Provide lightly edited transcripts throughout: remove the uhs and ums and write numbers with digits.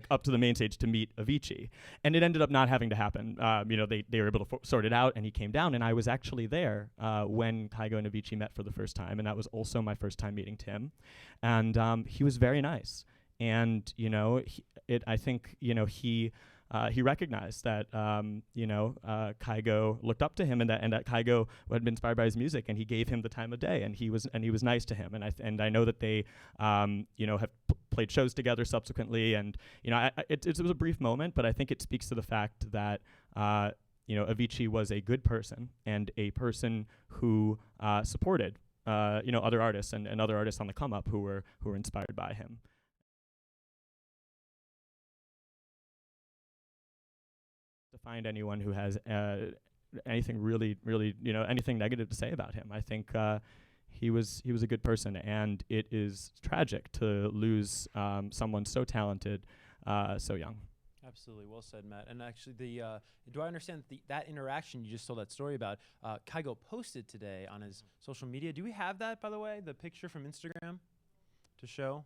like up to the main stage to meet Avicii, and it ended up not having to happen. They were able to sort it out, and he came down, and I was actually there when Kygo and Avicii met for the first time, and that was also my first time meeting Tim, and he was very nice, and I think he recognized that Kygo looked up to him, and that Kygo had been inspired by his music, and he gave him the time of day, and he was nice to him, and I know that they have played shows together subsequently, and it was a brief moment, but I think it speaks to the fact that Avicii was a good person and a person who supported other artists and other artists on the come up who were inspired by him. To find anyone who has anything really, anything negative to say about him. I think he was a good person, and it is tragic to lose someone so talented, so young. Absolutely, well said, Matt. And actually, do I understand that interaction you just told that story about? Kygo posted today on his social media. Do we have that, by the way, the picture from Instagram to show?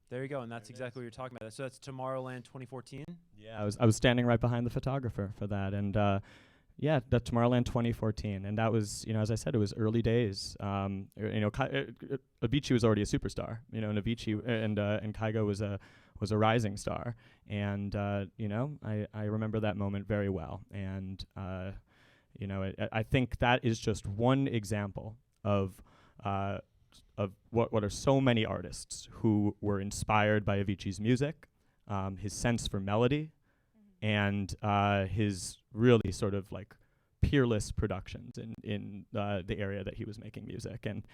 There you go, and that's exactly what you're talking about. So that's Tomorrowland 2014? Yeah, I was standing right behind the photographer for that, and that's Tomorrowland 2014, and that was, as I said, it was early days. Avicii was already a superstar, and Avicii and Kygo was a rising star, and I remember that moment very well, and I think that is just one example of what are so many artists who were inspired by Avicii's music, his sense for melody, and his really sort of like peerless productions in the area that he was making music. And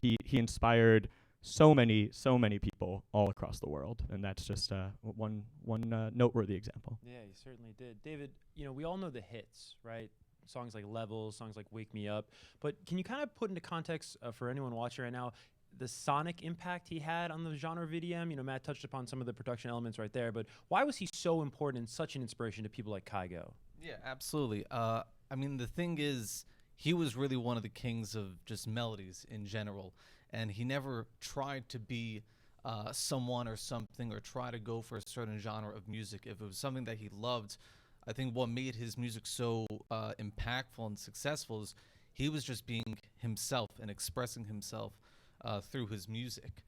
he inspired so many people all across the world, and that's just one noteworthy example. Yeah, he certainly did. David, we all know the hits, right? Songs like Levels, songs like Wake Me Up. But can you kind of put into context for anyone watching right now the sonic impact he had on the genre of EDM? Matt touched upon some of the production elements right there, but why was he so important and such an inspiration to people like Kygo? Yeah, absolutely. The thing is, he was really one of the kings of just melodies in general, and he never tried to be someone or something or try to go for a certain genre of music. If it was something that he loved, I think what made his music so impactful and successful is he was just being himself and expressing himself through his music.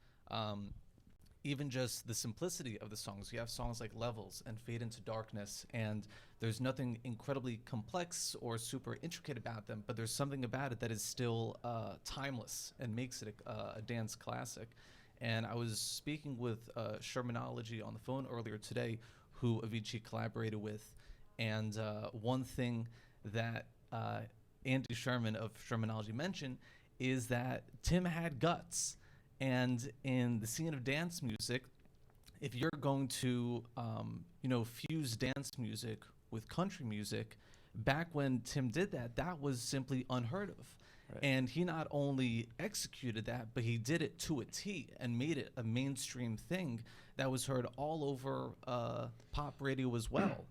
Even just the simplicity of the songs. You have songs like Levels and Fade Into Darkness, and there's nothing incredibly complex or super intricate about them, but there's something about it that is still timeless and makes it a dance classic. And I was speaking with Shermanology on the phone earlier today, who Avicii collaborated with, and one thing that Andy Sherman of Shermanology mentioned is that Tim had guts. And in the scene of dance music, if you're going to, fuse dance music with country music, back when Tim did that, that was simply unheard of. Right. And he not only executed that, but he did it to a T and made it a mainstream thing that was heard all over pop radio as well.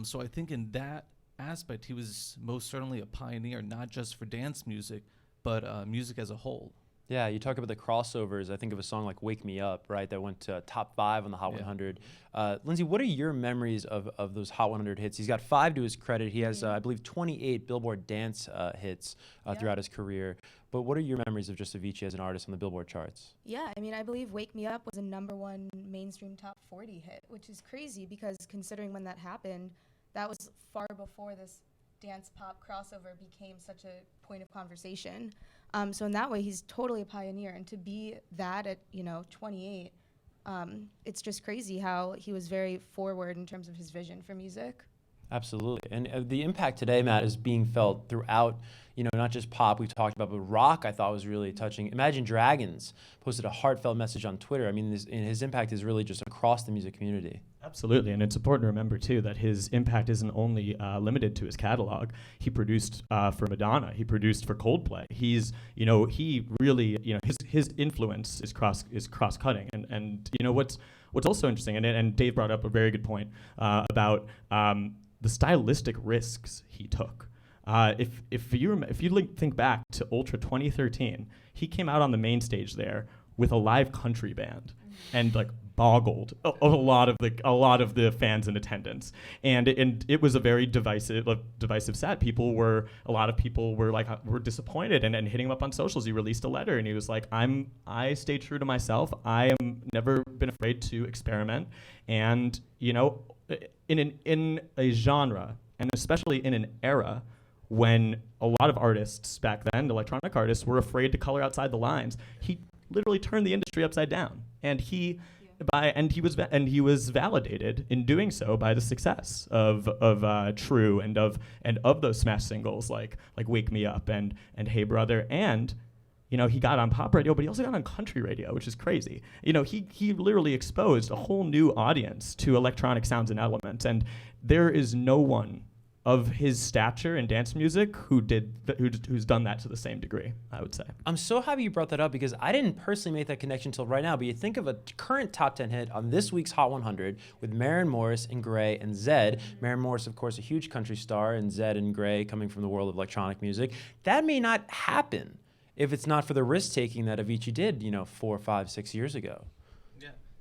So I think in that aspect, he was most certainly a pioneer, not just for dance music, but music as a whole. Yeah, you talk about the crossovers. I think of a song like Wake Me Up, right, that went to top 5 on the Hot 100. Lindsay, what are your memories of those Hot 100 hits? He's got 5 to his credit. He has, I believe, 28 Billboard dance hits throughout his career. But what are your memories of just Avicii as an artist on the Billboard charts? Yeah, I believe Wake Me Up was a #1 mainstream top 40 hit, which is crazy because considering when that happened, that was far before this dance pop crossover became such a point of conversation. So in that way, he's totally a pioneer. And to be that at 28, it's just crazy how he was very forward in terms of his vision for music. Absolutely. And the impact today, Matt, is being felt throughout, not just pop we talked about, but rock I thought was really touching. Imagine Dragons posted a heartfelt message on Twitter. His impact is really just across the music community. Absolutely, and it's important to remember, too, that his impact isn't only limited to his catalog. He produced for Madonna. He produced for Coldplay. He's, he really, his influence is cross-cutting. And what's also interesting, and Dave brought up a very good point about the stylistic risks he took. If you think back to Ultra 2013, he came out on the main stage there with a live country band and boggled a lot of the fans in attendance, and it was a very divisive set. A lot of people were disappointed and hitting him up on socials. He released a letter and he was like, I stay true to myself. I am never been afraid to experiment, and in a genre, and especially in an era when a lot of artists back then, electronic artists, were afraid to color outside the lines, he literally turned the industry upside down, and he was validated in doing so by the success of True and of those smash singles like Wake Me Up and Hey Brother, and he got on pop radio, but he also got on country radio, which is crazy. He literally exposed a whole new audience to electronic sounds and elements, and there is no one of his stature in dance music who's done that to the same degree, I would say. I'm so happy you brought that up because I didn't personally make that connection until right now, but you think of a current top 10 hit on this week's Hot 100 with Maren Morris and Gray and Zedd. Maren Morris, of course, a huge country star, and Zedd and Gray coming from the world of electronic music. That may not happen if it's not for the risk-taking that Avicii did, 4, 5, 6 years ago.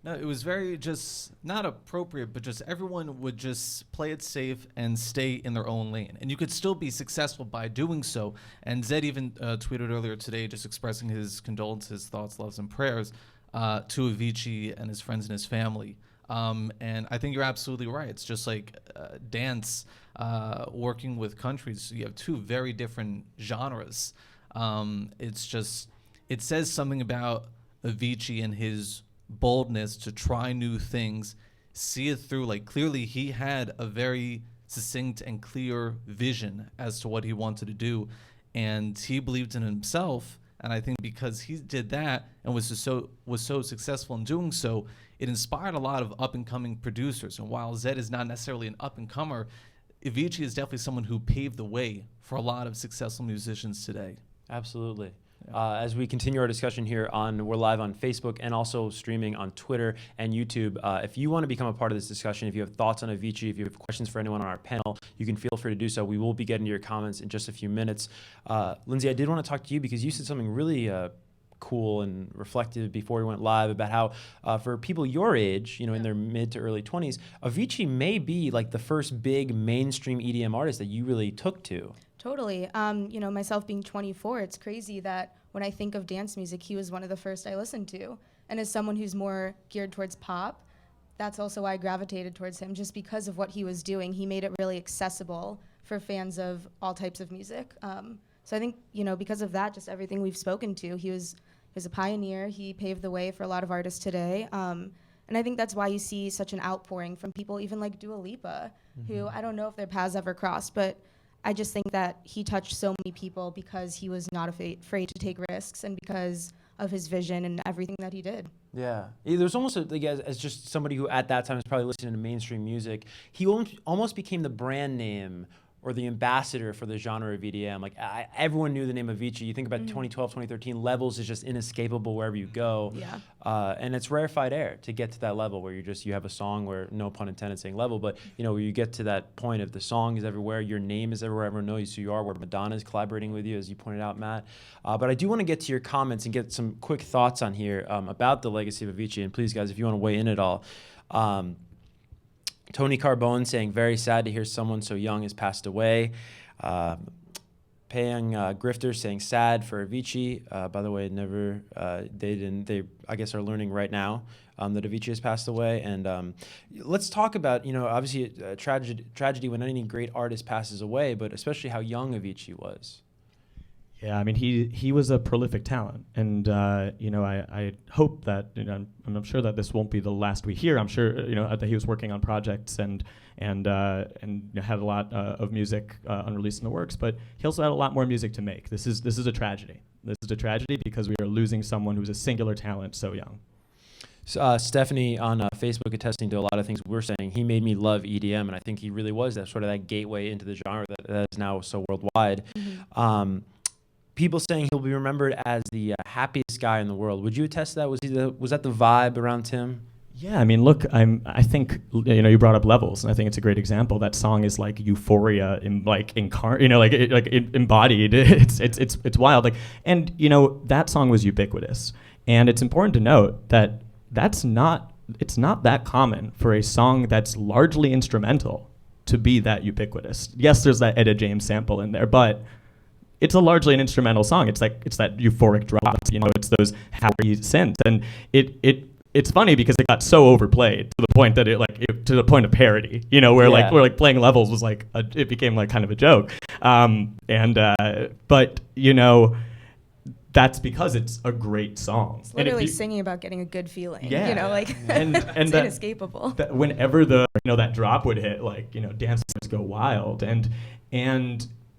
No, it was very just not appropriate, but just everyone would just play it safe and stay in their own lane. And you could still be successful by doing so. And Zedd even tweeted earlier today just expressing his condolences, thoughts, loves, and prayers to Avicii and his friends and his family. And I think you're absolutely right. It's just like dance working with countries. You have two very different genres. It says something about Avicii and his boldness to try new things, see it through. Like, clearly he had a very succinct and clear vision as to what he wanted to do, and he believed in himself. And I think because he did that and was so successful in doing so, it inspired a lot of up and coming producers. And while Zedd is not necessarily an up and comer, Avicii is definitely someone who paved the way for a lot of successful musicians today. Absolutely. As we continue our discussion here we're live on Facebook and also streaming on Twitter and YouTube. If you want to become a part of this discussion, if you have thoughts on Avicii, if you have questions for anyone on our panel, you can feel free to do so. We will be getting to your comments in just a few minutes. Lindsay, I did want to talk to you because you said something really cool and reflective before we went live about how for people your age, in their mid to early 20s, Avicii may be like the first big mainstream EDM artist that you really took to. Totally. Myself being 24, it's crazy that when I think of dance music, he was one of the first I listened to. And as someone who's more geared towards pop, that's also why I gravitated towards him, just because of what he was doing. He made it really accessible for fans of all types of music. So I think, because of that, just everything we've spoken to, he was a pioneer. He paved the way for a lot of artists today. And I think that's why you see such an outpouring from people even like Dua Lipa, who I don't know if their paths ever crossed, but I just think that he touched so many people because he was not afraid to take risks and because of his vision and everything that he did. Yeah. There's almost, as just somebody who at that time was probably listening to mainstream music, he almost became the brand name or the ambassador for the genre of EDM. Like, everyone knew the name Avicii. You think about 2012, 2013, Levels is just inescapable wherever you go. Yeah. And it's rarefied air to get to that level where you have a song where, no pun intended saying level, but where you get to that point of the song is everywhere, your name is everywhere, everyone knows who you are, where Madonna is collaborating with you, as you pointed out, Matt. But I do want to get to your comments and get some quick thoughts on here about the legacy of Avicii. And please, guys, if you want to weigh in at all. Tony Carbone saying, very sad to hear someone so young has passed away. Payang Grifter saying, sad for Avicii. By the way, they I guess are learning right now that Avicii has passed away. And let's talk about, obviously a tragedy when any great artist passes away, but especially how young Avicii was. Yeah, I mean, he was a prolific talent, and I hope that I'm sure that this won't be the last we hear. I'm sure that he was working on projects and had a lot of music unreleased in the works, but he also had a lot more music to make. This is a tragedy. This is a tragedy because we are losing someone who's a singular talent so young. Stephanie on Facebook attesting to a lot of things we're saying. He made me love EDM, and I think he really was that gateway into the genre that is now so worldwide. Mm-hmm. People saying he'll be remembered as the happiest guy in the world. Would you attest to that? Was that the vibe around him? Yeah, I mean, look, I think you brought up Levels, and I think it's a great example. That song is like euphoria, embodied. It's wild. And that song was ubiquitous, and it's important to note that that's not it's not that common for a song that's largely instrumental to be that ubiquitous. Yes, there's that Etta James sample in there, but it's a largely an instrumental song. It's that euphoric drop, it's those happy synths, and it's funny because it got so overplayed to the point that to the point of parody, where where playing levels was it became kind of a joke, but that's because it's a great song. It's literally singing about getting a good feeling. Yeah. And it's that, inescapable. That whenever that drop would hit, dance would go wild, and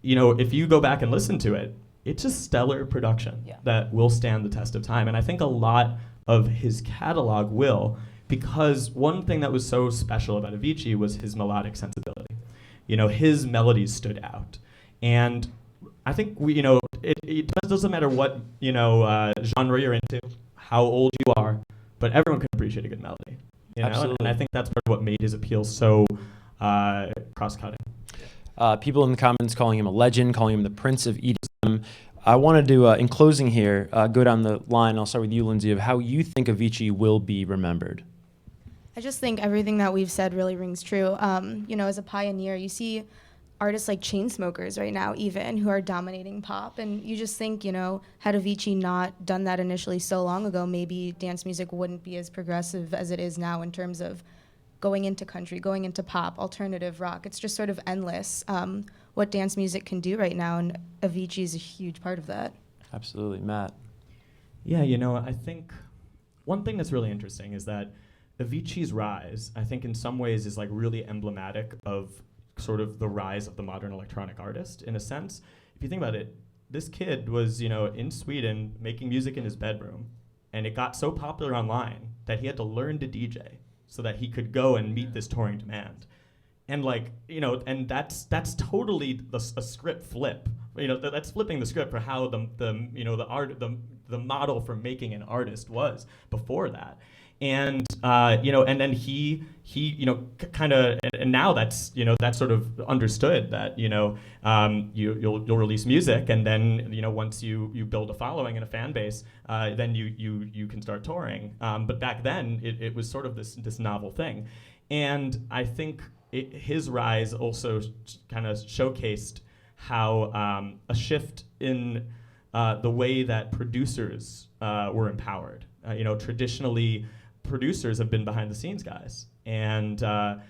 if you go back and listen to it, it's a stellar production that will stand the test of time. And I think a lot of his catalog will, because one thing that was so special about Avicii was his melodic sensibility. His melodies stood out. And I think it doesn't matter what, genre you're into, how old you are, but everyone can appreciate a good melody. Absolutely. And I think that's part of what made his appeal so cross-cutting. People in the comments calling him a legend, calling him the Prince of EDM. I wanted to, in closing here, go down the line. I'll start with you, Lindsay, of how you think Avicii will be remembered. I just think everything that we've said really rings true. As a pioneer, you see artists like Chainsmokers right now even who are dominating pop, and you just think, had Avicii not done that initially so long ago, maybe dance music wouldn't be as progressive as it is now in terms of going into country, going into pop, alternative rock. It's just sort of endless what dance music can do right now, and Avicii is a huge part of that. Absolutely. Matt? Yeah, I think one thing that's really interesting is that Avicii's rise, I think in some ways is really emblematic of sort of the rise of the modern electronic artist, in a sense. If you think about it, this kid was, in Sweden making music in his bedroom, and it got so popular online that he had to learn to DJ so that he could go and meet this touring demand. And and that's totally a script flip. That's flipping the script for how the model for making an artist was before that. And and then he kind of, and now that's that's sort of understood that you'll release music, and then once you build a following and a fan base, then you can start touring. But back then it was sort of this novel thing, and I think his rise also kind of showcased how a shift in the way that producers were empowered. Traditionally, producers have been behind the scenes guys, and now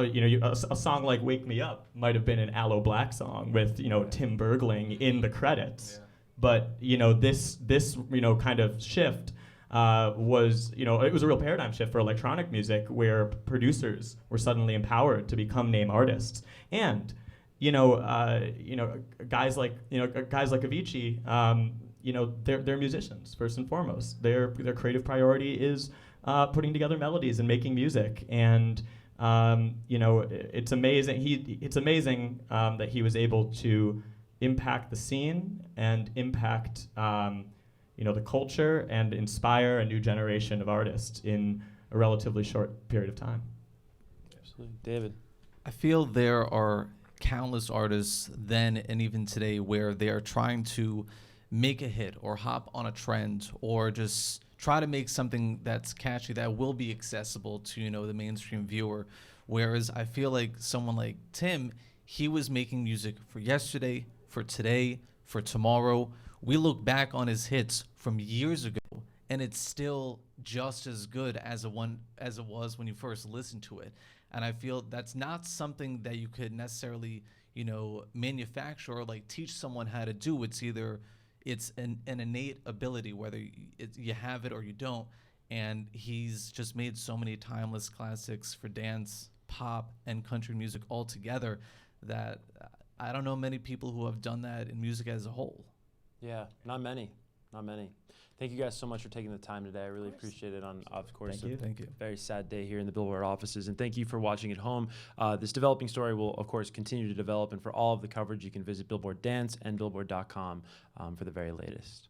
a song like "Wake Me Up" might have been an Aloe Black song with Tim Bergling in the credits, but this kind of shift was it was a real paradigm shift for electronic music, where producers were suddenly empowered to become name artists, and guys like Avicii. They're musicians first and foremost. Their creative priority is putting together melodies and making music, and it's amazing. It's amazing that he was able to impact the scene and impact the culture and inspire a new generation of artists in a relatively short period of time. Absolutely, David. I feel there are countless artists then and even today where they are trying to make a hit or hop on a trend or just try to make something that's catchy that will be accessible to the mainstream viewer, whereas I feel like someone like Tim, he was making music for yesterday, for today, for tomorrow. We look back on his hits from years ago and it's still just as good as it was when you first listened to it. And I feel that's not something that you could necessarily manufacture or teach someone how to do. It's an innate ability, whether you have it or you don't. And he's just made so many timeless classics for dance, pop, and country music all together that I don't know many people who have done that in music as a whole. Yeah, not many. Thank you guys so much for taking the time today. I really appreciate it. Of course, Thank you. Very sad day here in the Billboard offices, and thank you for watching at home. This developing story will, of course, continue to develop, and for all of the coverage, you can visit Billboard Dance and Billboard.com for the very latest.